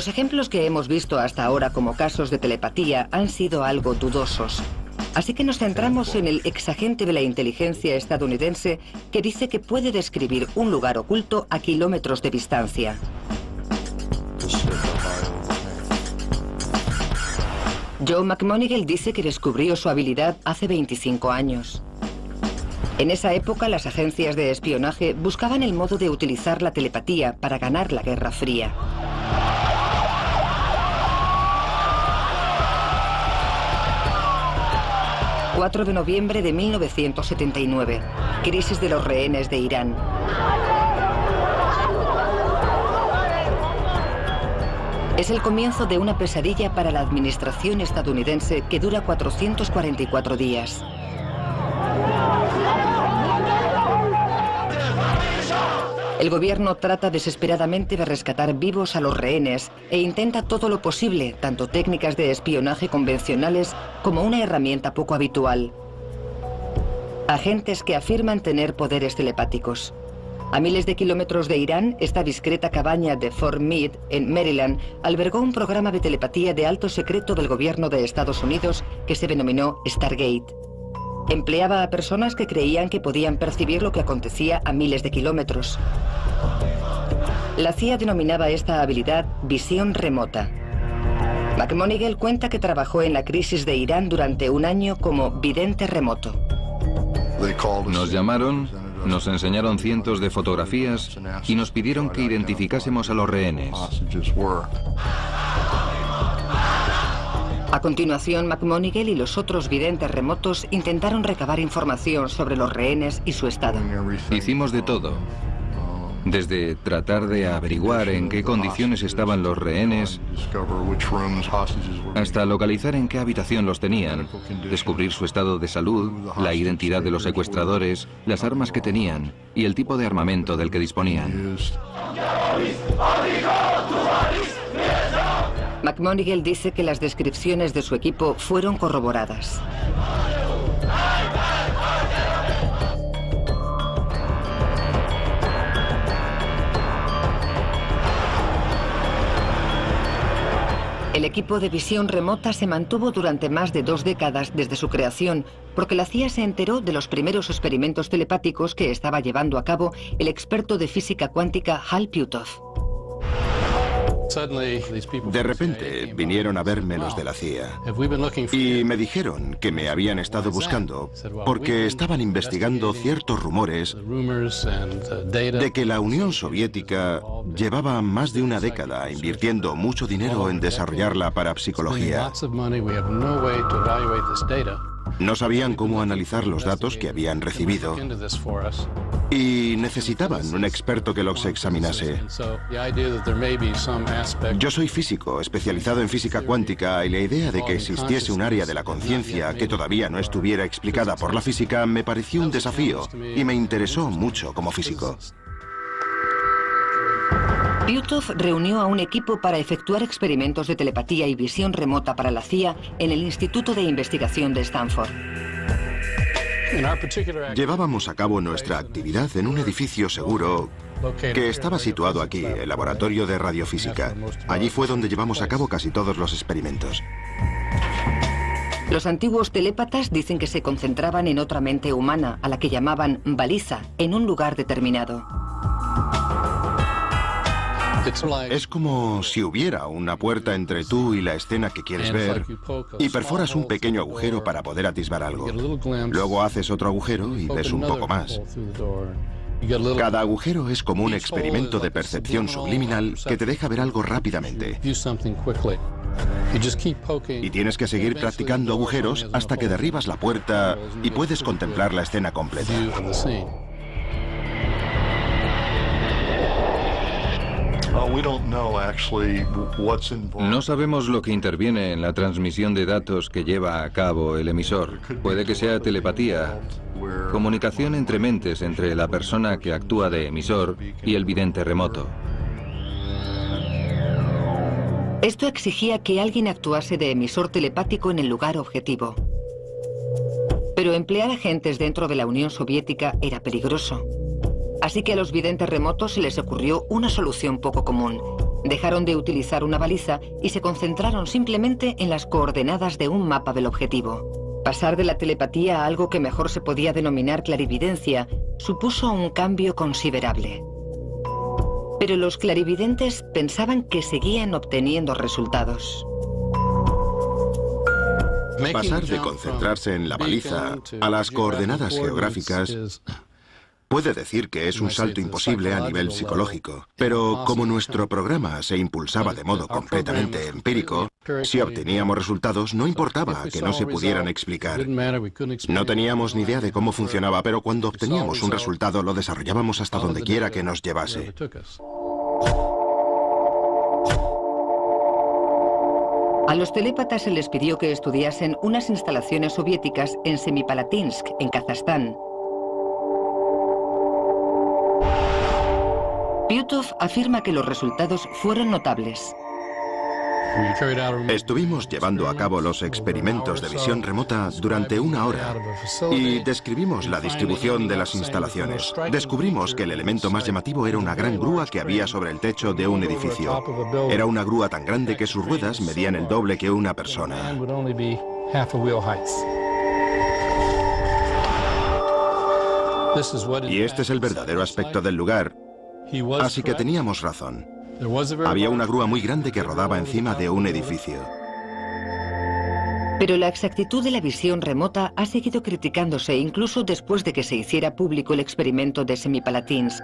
Los ejemplos que hemos visto hasta ahora como casos de telepatía han sido algo dudosos. Así que nos centramos en el exagente de la inteligencia estadounidense que dice que puede describir un lugar oculto a kilómetros de distancia. Joe McMoneagle dice que descubrió su habilidad hace 25 años. En esa época, las agencias de espionaje buscaban el modo de utilizar la telepatía para ganar la Guerra Fría. El 4 de noviembre de 1979, crisis de los rehenes de Irán. Es el comienzo de una pesadilla para la administración estadounidense que dura 444 días. El gobierno trata desesperadamente de rescatar vivos a los rehenes e intenta todo lo posible, tanto técnicas de espionaje convencionales como una herramienta poco habitual. Agentes que afirman tener poderes telepáticos. A miles de kilómetros de Irán, esta discreta cabaña de Fort Meade, en Maryland, albergó un programa de telepatía de alto secreto del gobierno de Estados Unidos que se denominó Stargate. Empleaba a personas que creían que podían percibir lo que acontecía a miles de kilómetros. La CIA denominaba esta habilidad visión remota. McMoneagle cuenta que trabajó en la crisis de Irán durante un año como vidente remoto. Nos llamaron, nos enseñaron cientos de fotografías y nos pidieron que identificásemos a los rehenes. A continuación, McMoneagle y los otros videntes remotos intentaron recabar información sobre los rehenes y su estado. Hicimos de todo. Desde tratar de averiguar en qué condiciones estaban los rehenes, hasta localizar en qué habitación los tenían, descubrir su estado de salud, la identidad de los secuestradores, las armas que tenían y el tipo de armamento del que disponían. McMoneagle dice que las descripciones de su equipo fueron corroboradas. El equipo de visión remota se mantuvo durante más de 2 décadas desde su creación, porque la CIA se enteró de los primeros experimentos telepáticos que estaba llevando a cabo el experto de física cuántica Hal Puthoff. De repente vinieron a verme los de la CIA y me dijeron que me habían estado buscando porque estaban investigando ciertos rumores de que la Unión Soviética llevaba más de una década invirtiendo mucho dinero en desarrollar la parapsicología. No sabían cómo analizar los datos que habían recibido y necesitaban un experto que los examinase. Yo soy físico, especializado en física cuántica, y la idea de que existiese un área de la conciencia que todavía no estuviera explicada por la física me pareció un desafío y me interesó mucho como físico. Puthoff reunió a un equipo para efectuar experimentos de telepatía y visión remota para la CIA en el Instituto de Investigación de Stanford. Llevábamos a cabo nuestra actividad en un edificio seguro que estaba situado aquí, el laboratorio de radiofísica. Allí fue donde llevamos a cabo casi todos los experimentos. Los antiguos telépatas dicen que se concentraban en otra mente humana, a la que llamaban baliza, en un lugar determinado. Es como si hubiera una puerta entre tú y la escena que quieres ver y perforas un pequeño agujero para poder atisbar algo. Luego haces otro agujero y ves un poco más. Cada agujero es como un experimento de percepción subliminal que te deja ver algo rápidamente. Y tienes que seguir practicando agujeros hasta que derribas la puerta y puedes contemplar la escena completa. No sabemos lo que interviene en la transmisión de datos que lleva a cabo el emisor. Puede que sea telepatía, comunicación entre mentes entre la persona que actúa de emisor y el vidente remoto. Esto exigía que alguien actuase de emisor telepático en el lugar objetivo. Pero emplear agentes dentro de la Unión Soviética era peligroso. Así que a los videntes remotos se les ocurrió una solución poco común: Dejaron de utilizar una baliza y se concentraron simplemente en las coordenadas de un mapa del objetivo. Pasar de la telepatía a algo que mejor se podía denominar clarividencia supuso un cambio considerable. Pero los clarividentes pensaban que seguían obteniendo resultados. Pasar de concentrarse en la baliza a las coordenadas geográficas puede decir que es un salto imposible a nivel psicológico, pero como nuestro programa se impulsaba de modo completamente empírico, si obteníamos resultados no importaba que no se pudieran explicar. No teníamos ni idea de cómo funcionaba, pero cuando obteníamos un resultado lo desarrollábamos hasta donde quiera que nos llevase. A los telépatas se les pidió que estudiasen unas instalaciones soviéticas en Semipalatinsk, en Kazajstán. Pyutov afirma que los resultados fueron notables. Estuvimos llevando a cabo los experimentos de visión remota durante 1 hora y describimos la distribución de las instalaciones. Descubrimos que el elemento más llamativo era una gran grúa que había sobre el techo de un edificio. Era una grúa tan grande que sus ruedas medían el doble que una persona. Y este es el verdadero aspecto del lugar. Así que teníamos razón. Había una grúa muy grande que rodaba encima de un edificio. Pero la exactitud de la visión remota ha seguido criticándose incluso después de que se hiciera público el experimento de Semipalatinsk.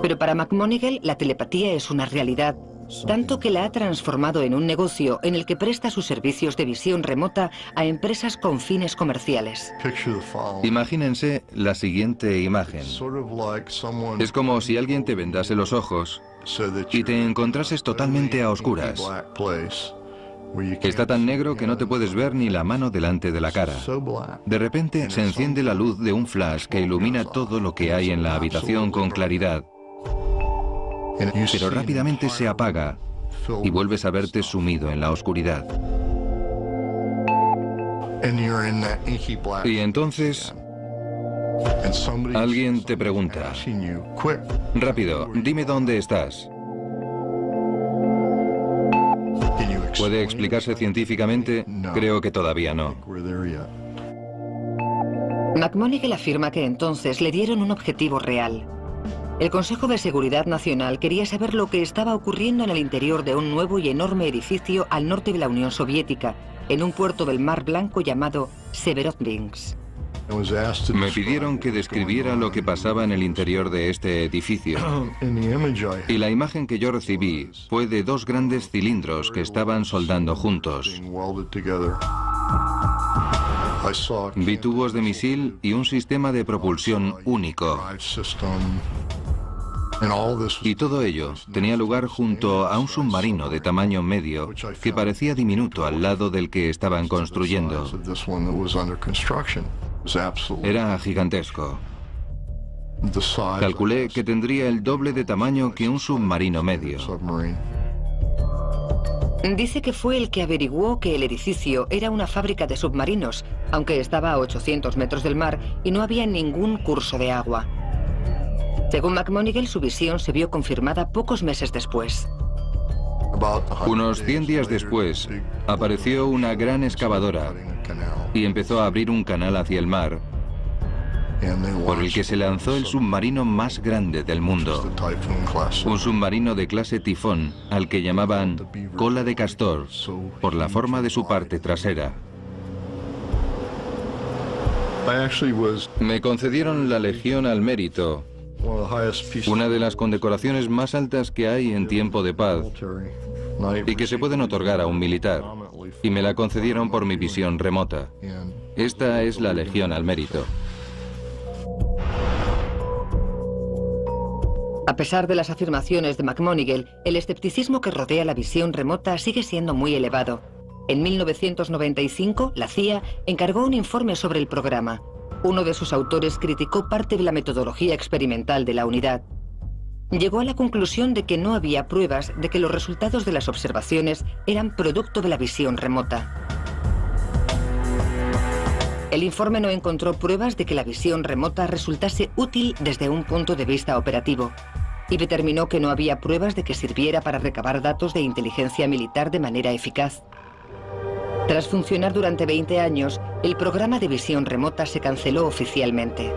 Pero para McMoneagle la telepatía es una realidad, tanto que la ha transformado en un negocio en el que presta sus servicios de visión remota a empresas con fines comerciales. Imagínense la siguiente imagen. Es como si alguien te vendase los ojos y te encontrases totalmente a oscuras. Está tan negro que no te puedes ver ni la mano delante de la cara. De repente se enciende la luz de un flash que ilumina todo lo que hay en la habitación con claridad. Pero rápidamente se apaga y vuelves a verte sumido en la oscuridad. Y entonces alguien te pregunta: rápido, dime dónde estás. ¿Puede explicarse científicamente? Creo que todavía no. McMoneagle afirma que entonces le dieron un objetivo real. El Consejo de Seguridad Nacional quería saber lo que estaba ocurriendo en el interior de un nuevo y enorme edificio al norte de la Unión Soviética, en un puerto del Mar Blanco llamado Severodvinsk. Me pidieron que describiera lo que pasaba en el interior de este edificio. Y la imagen que yo recibí fue de 2 grandes cilindros que estaban soldando juntos. Vi tubos de misil y un sistema de propulsión único. Y todo ello tenía lugar junto a un submarino de tamaño medio que parecía diminuto al lado del que estaban construyendo. Era gigantesco. Calculé que tendría el doble de tamaño que un submarino medio. Dice que fue el que averiguó que el edificio era una fábrica de submarinos, aunque estaba a 800 metros del mar y no había ningún curso de agua. Según McMoneagle, su visión se vio confirmada pocos meses después. Unos 100 días después, apareció una gran excavadora y empezó a abrir un canal hacia el mar, por el que se lanzó el submarino más grande del mundo. Un submarino de clase tifón, al que llamaban cola de castor, por la forma de su parte trasera. Me concedieron la Legión al Mérito, una de las condecoraciones más altas que hay en tiempo de paz y que se pueden otorgar a un militar, y me la concedieron por mi visión remota. Esta es la Legión al Mérito. A pesar de las afirmaciones de McMoneagle, el escepticismo que rodea la visión remota sigue siendo muy elevado. En 1995, la CIA encargó un informe sobre el programa. Uno de sus autores criticó parte de la metodología experimental de la unidad. Llegó a la conclusión de que no había pruebas de que los resultados de las observaciones eran producto de la visión remota. El informe no encontró pruebas de que la visión remota resultase útil desde un punto de vista operativo y determinó que no había pruebas de que sirviera para recabar datos de inteligencia militar de manera eficaz. Tras funcionar durante 20 años, el programa de visión remota se canceló oficialmente.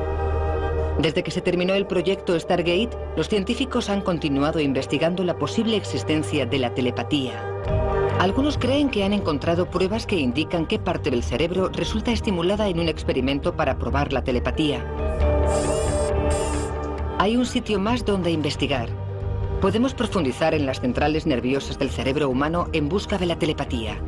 Desde que se terminó el proyecto Stargate, los científicos han continuado investigando la posible existencia de la telepatía. Algunos creen que han encontrado pruebas que indican qué parte del cerebro resulta estimulada en un experimento para probar la telepatía. Hay un sitio más donde investigar. Podemos profundizar en las centrales nerviosas del cerebro humano en busca de la telepatía.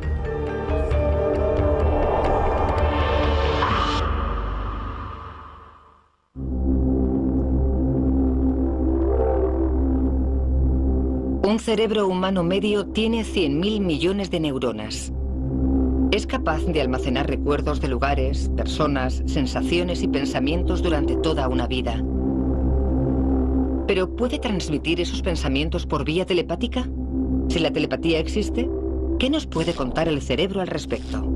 Un cerebro humano medio tiene 100.000 millones de neuronas. Es capaz de almacenar recuerdos de lugares, personas, sensaciones y pensamientos durante toda una vida. ¿Pero puede transmitir esos pensamientos por vía telepática? Si la telepatía existe, ¿qué nos puede contar el cerebro al respecto?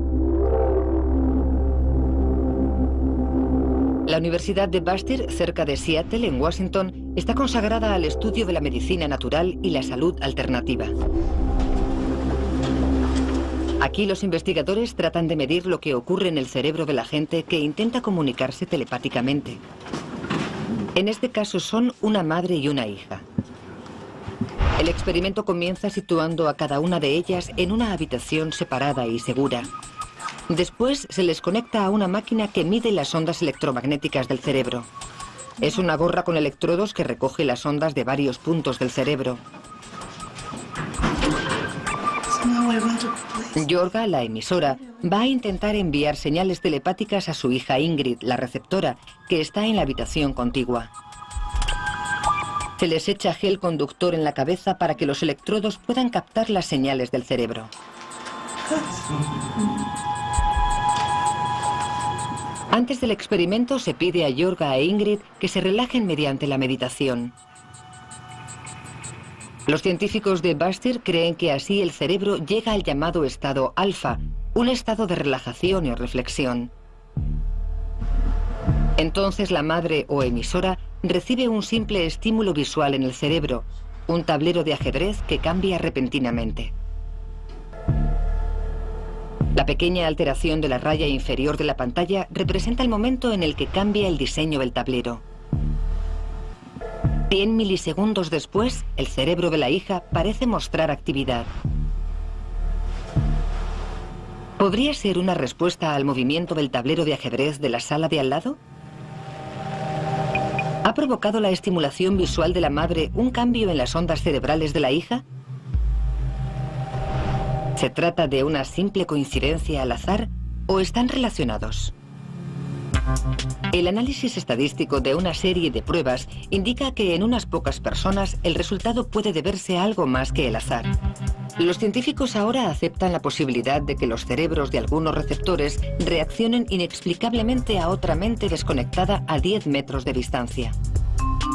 La Universidad de Bastyr, cerca de Seattle, en Washington, está consagrada al estudio de la medicina natural y la salud alternativa. Aquí los investigadores tratan de medir lo que ocurre en el cerebro de la gente que intenta comunicarse telepáticamente. En este caso son una madre y una hija. El experimento comienza situando a cada una de ellas en una habitación separada y segura. Después se les conecta a una máquina que mide las ondas electromagnéticas del cerebro. Es una gorra con electrodos que recoge las ondas de varios puntos del cerebro. Jorga, la emisora, va a intentar enviar señales telepáticas a su hija Ingrid, la receptora, que está en la habitación contigua. Se les echa gel conductor en la cabeza para que los electrodos puedan captar las señales del cerebro. Antes del experimento se pide a Jorga e Ingrid que se relajen mediante la meditación. Los científicos de Bastyr creen que así el cerebro llega al llamado estado alfa, un estado de relajación y reflexión. Entonces la madre o emisora recibe un simple estímulo visual en el cerebro, un tablero de ajedrez que cambia repentinamente. La pequeña alteración de la raya inferior de la pantalla representa el momento en el que cambia el diseño del tablero. 100 milisegundos después, el cerebro de la hija parece mostrar actividad. ¿Podría ser una respuesta al movimiento del tablero de ajedrez de la sala de al lado? ¿Ha provocado la estimulación visual de la madre un cambio en las ondas cerebrales de la hija? ¿Se trata de una simple coincidencia al azar o están relacionados? El análisis estadístico de una serie de pruebas indica que en unas pocas personas el resultado puede deberse a algo más que el azar. Los científicos ahora aceptan la posibilidad de que los cerebros de algunos receptores reaccionen inexplicablemente a otra mente desconectada a 10 metros de distancia.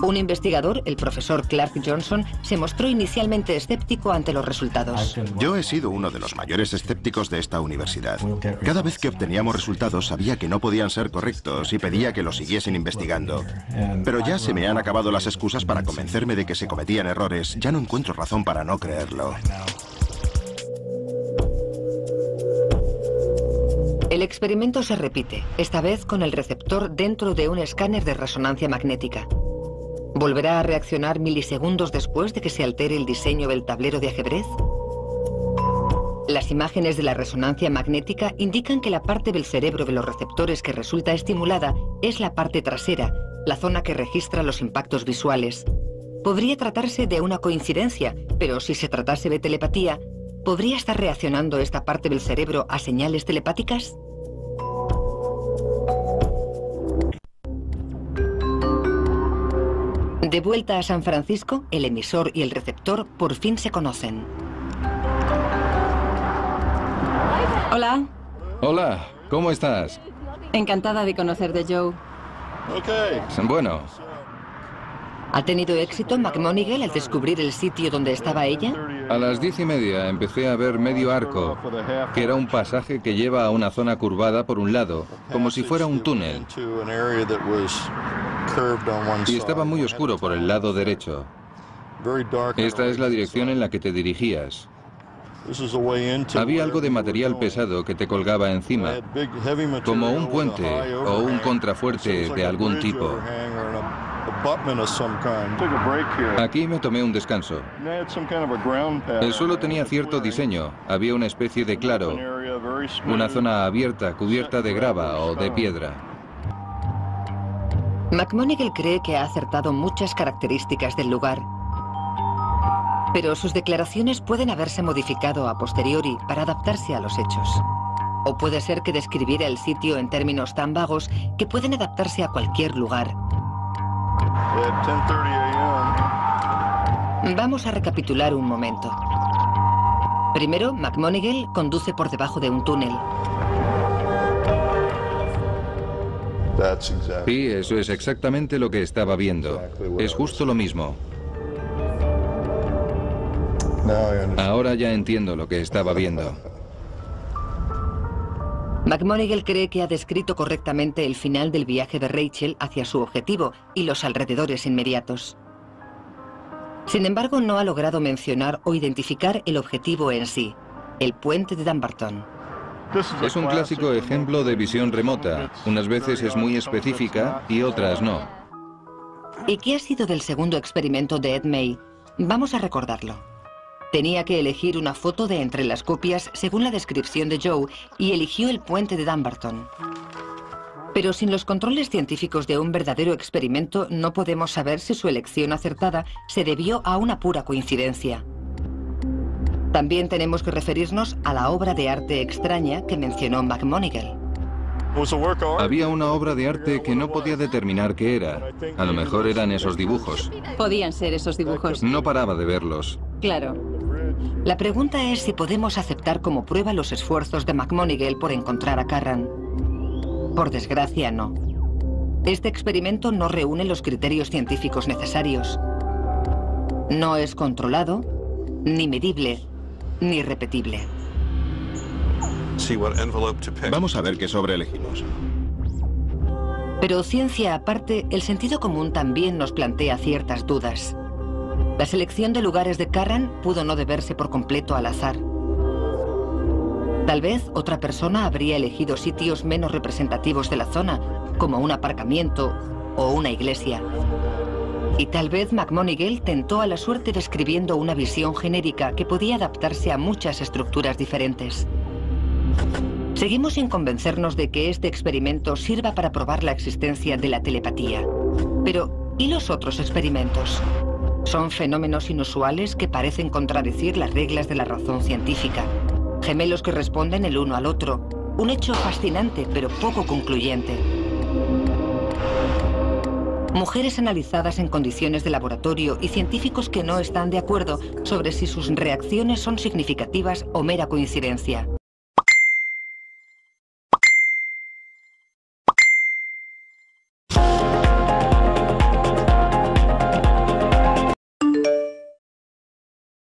Un investigador, el profesor Clark Johnson, se mostró inicialmente escéptico ante los resultados. Yo he sido uno de los mayores escépticos de esta universidad. Cada vez que obteníamos resultados sabía que no podían ser correctos y pedía que los siguiesen investigando. Pero ya se me han acabado las excusas para convencerme de que se cometían errores. Ya no encuentro razón para no creerlo. El experimento se repite, esta vez con el receptor dentro de un escáner de resonancia magnética. ¿Volverá a reaccionar milisegundos después de que se altere el diseño del tablero de ajedrez? Las imágenes de la resonancia magnética indican que la parte del cerebro de los receptores que resulta estimulada es la parte trasera, la zona que registra los impactos visuales. Podría tratarse de una coincidencia, pero si se tratase de telepatía, ¿podría estar reaccionando esta parte del cerebro a señales telepáticas? De vuelta a San Francisco, el emisor y el receptor por fin se conocen. Hola. Hola, ¿cómo estás? Encantada de conocerte, Joe. Bueno, ¿Ha tenido éxito McMonigle al descubrir el sitio donde estaba ella? A las 10:30 empecé a ver medio arco, que era un pasaje que lleva a una zona curvada por un lado, como si fuera un túnel. Y estaba muy oscuro por el lado derecho. Esta es la dirección en la que te dirigías. Había algo de material pesado que te colgaba encima, como un puente o un contrafuerte de algún tipo. Aquí me tomé un descanso. El suelo tenía cierto diseño. Había una especie de claro, una zona abierta cubierta de grava o de piedra. McMonigle cree que ha acertado muchas características del lugar, pero sus declaraciones pueden haberse modificado a posteriori para adaptarse a los hechos. O puede ser que describiera el sitio en términos tan vagos que pueden adaptarse a cualquier lugar. Vamos a recapitular un momento. Primero, McMonigle conduce por debajo de un túnel. Sí, eso es exactamente lo que estaba viendo. Es justo lo mismo. Ahora ya entiendo lo que estaba viendo. McMonigle cree que ha descrito correctamente el final del viaje de Rachel hacia su objetivo y los alrededores inmediatos. Sin embargo, no ha logrado mencionar o identificar el objetivo en sí, el puente de Dumbarton. Es un clásico ejemplo de visión remota. Unas veces es muy específica y otras no. ¿Y qué ha sido del segundo experimento de Ed May? Vamos a recordarlo. Tenía que elegir una foto de entre las copias según la descripción de Joe y eligió el puente de Dumbarton. Pero sin los controles científicos de un verdadero experimento no podemos saber si su elección acertada se debió a una pura coincidencia. También tenemos que referirnos a la obra de arte extraña que mencionó McMonigle. Había una obra de arte que no podía determinar qué era. A lo mejor eran esos dibujos. Podían ser esos dibujos. No paraba de verlos. Claro. La pregunta es si podemos aceptar como prueba los esfuerzos de McMonigle por encontrar a Carran. Por desgracia, no. Este experimento no reúne los criterios científicos necesarios. No es controlado, ni medible, ni repetible. Vamos a ver qué sobre elegimos. Pero ciencia aparte, el sentido común también nos plantea ciertas dudas. La selección de lugares de Carran pudo no deberse por completo al azar. Tal vez otra persona habría elegido sitios menos representativos de la zona, como un aparcamiento o una iglesia. Y tal vez McMonigle tentó a la suerte describiendo una visión genérica que podía adaptarse a muchas estructuras diferentes. Seguimos sin convencernos de que este experimento sirva para probar la existencia de la telepatía. Pero, ¿y los otros experimentos? Son fenómenos inusuales que parecen contradecir las reglas de la razón científica. Gemelos que responden el uno al otro. Un hecho fascinante, pero poco concluyente. Mujeres analizadas en condiciones de laboratorio y científicos que no están de acuerdo sobre si sus reacciones son significativas o mera coincidencia.